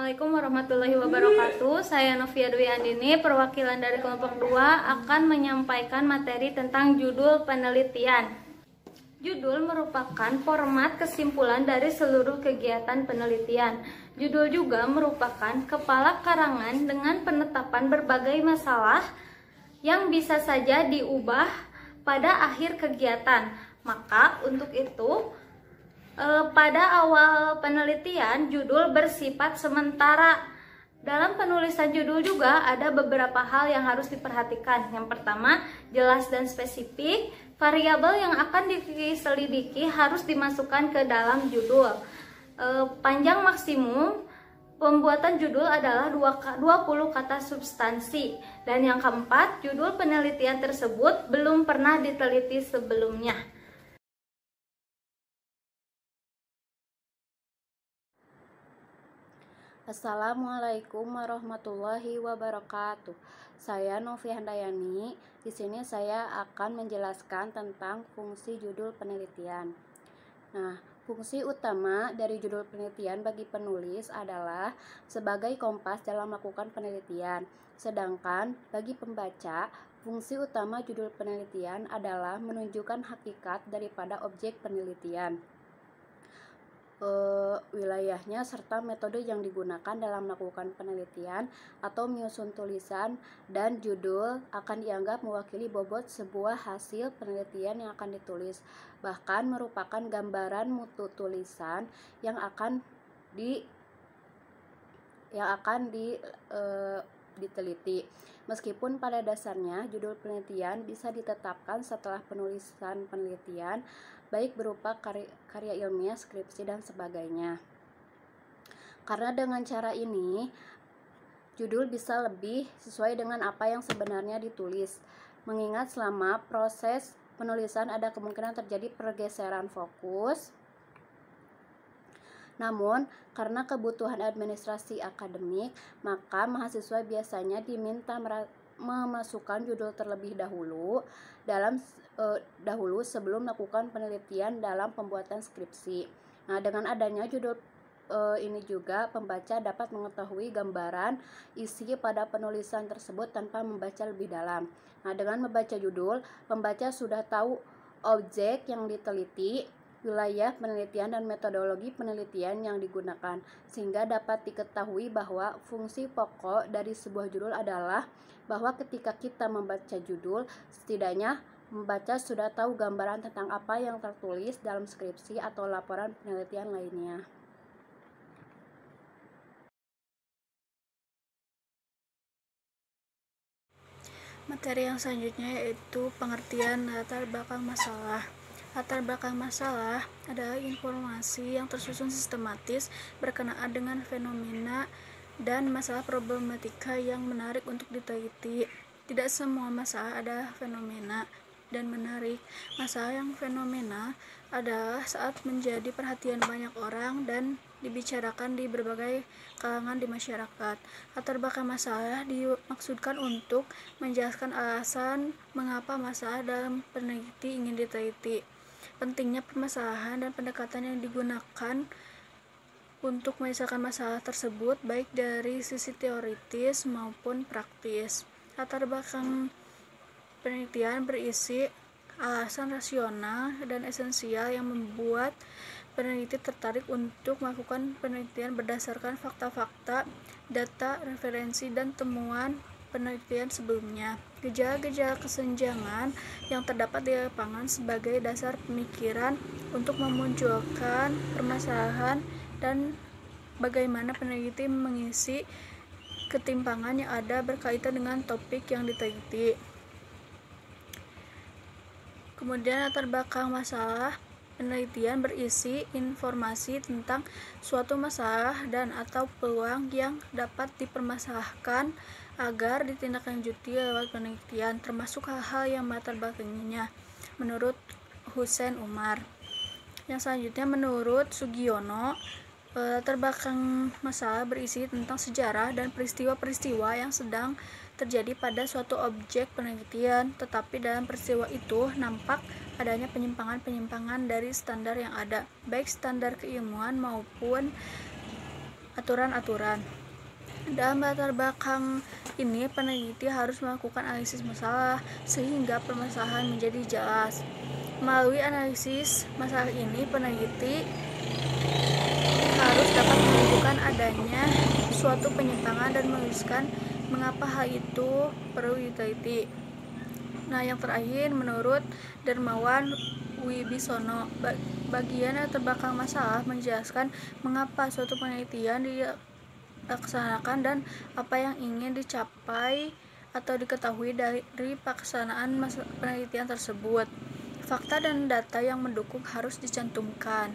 Assalamualaikum warahmatullahi wabarakatuh. Saya Novia Dwi Andini, perwakilan dari kelompok 2 akan menyampaikan materi tentang judul penelitian. Judul merupakan format kesimpulan dari seluruh kegiatan penelitian. Judul juga merupakan kepala karangan dengan penetapan berbagai masalah yang bisa saja diubah pada akhir kegiatan. Maka untuk itu, pada awal penelitian, judul bersifat sementara. Dalam penulisan judul juga ada beberapa hal yang harus diperhatikan. Yang pertama, jelas dan spesifik. Variabel yang akan diselidiki harus dimasukkan ke dalam judul. Panjang maksimum pembuatan judul adalah 20 kata substansi. Dan yang keempat, judul penelitian tersebut belum pernah diteliti sebelumnya. Assalamualaikum warahmatullahi wabarakatuh. Saya Novi Handayani. Di sini saya akan menjelaskan tentang fungsi judul penelitian. Nah, fungsi utama dari judul penelitian bagi penulis adalah sebagai kompas dalam melakukan penelitian. Sedangkan bagi pembaca, fungsi utama judul penelitian adalah menunjukkan hakikat daripada objek penelitian, wilayahnya, serta metode yang digunakan dalam melakukan penelitian atau menyusun tulisan, dan judul akan dianggap mewakili bobot sebuah hasil penelitian yang akan ditulis, bahkan merupakan gambaran mutu tulisan yang akan diteliti. Meskipun pada dasarnya judul penelitian bisa ditetapkan setelah penulisan penelitian, baik berupa karya ilmiah, skripsi, dan sebagainya. Karena dengan cara ini, judul bisa lebih sesuai dengan apa yang sebenarnya ditulis, mengingat selama proses penulisan ada kemungkinan terjadi pergeseran fokus. Namun, karena kebutuhan administrasi akademik, maka mahasiswa biasanya diminta memasukkan judul terlebih dahulu sebelum melakukan penelitian dalam pembuatan skripsi. Nah, dengan adanya judul ini juga pembaca dapat mengetahui gambaran isi pada penulisan tersebut tanpa membaca lebih dalam. Nah, dengan membaca judul, pembaca sudah tahu objek yang diteliti, wilayah penelitian, dan metodologi penelitian yang digunakan, sehingga dapat diketahui bahwa fungsi pokok dari sebuah judul adalah bahwa ketika kita membaca judul, setidaknya membaca sudah tahu gambaran tentang apa yang tertulis dalam skripsi atau laporan penelitian lainnya. Materi yang selanjutnya yaitu pengertian latar belakang masalah. Latar belakang masalah adalah informasi yang tersusun sistematis berkenaan dengan fenomena dan masalah problematika yang menarik untuk diteliti. Tidak semua masalah adalah fenomena dan menarik. Masalah yang fenomena adalah saat menjadi perhatian banyak orang dan dibicarakan di berbagai kalangan di masyarakat. Latar belakang masalah dimaksudkan untuk menjelaskan alasan mengapa masalah dalam peneliti ingin diteliti, pentingnya permasalahan, dan pendekatan yang digunakan untuk menyelesaikan masalah tersebut baik dari sisi teoritis maupun praktis. Latar belakang penelitian berisi alasan rasional dan esensial yang membuat peneliti tertarik untuk melakukan penelitian berdasarkan fakta-fakta, data, referensi, dan temuan penelitian sebelumnya. Gejala-gejala kesenjangan yang terdapat di lapangan sebagai dasar pemikiran untuk memunculkan permasalahan, dan bagaimana peneliti mengisi ketimpangan yang ada berkaitan dengan topik yang diteliti. Kemudian latar belakang masalah penelitian berisi informasi tentang suatu masalah dan atau peluang yang dapat dipermasalahkan agar ditindaklanjuti lewat penelitian, termasuk hal-hal yang melatar belakanginya, menurut Hussein Umar. Yang selanjutnya menurut Sugiono, latar belakang masalah berisi tentang sejarah dan peristiwa-peristiwa yang sedang terjadi pada suatu objek penelitian, tetapi dalam peristiwa itu nampak adanya penyimpangan-penyimpangan dari standar yang ada, baik standar keilmuan maupun aturan-aturan. Dalam latar belakang ini, peneliti harus melakukan analisis masalah sehingga permasalahan menjadi jelas. Melalui analisis masalah ini, peneliti harus dapat menunjukkan adanya suatu penyimpangan dan menuliskan mengapa hal itu perlu diteliti. Nah, yang terakhir, menurut Dermawan Wibisono, bagian latar belakang masalah menjelaskan mengapa suatu penelitian dilaksanakan dan apa yang ingin dicapai atau diketahui dari pelaksanaan penelitian tersebut. Fakta dan data yang mendukung harus dicantumkan.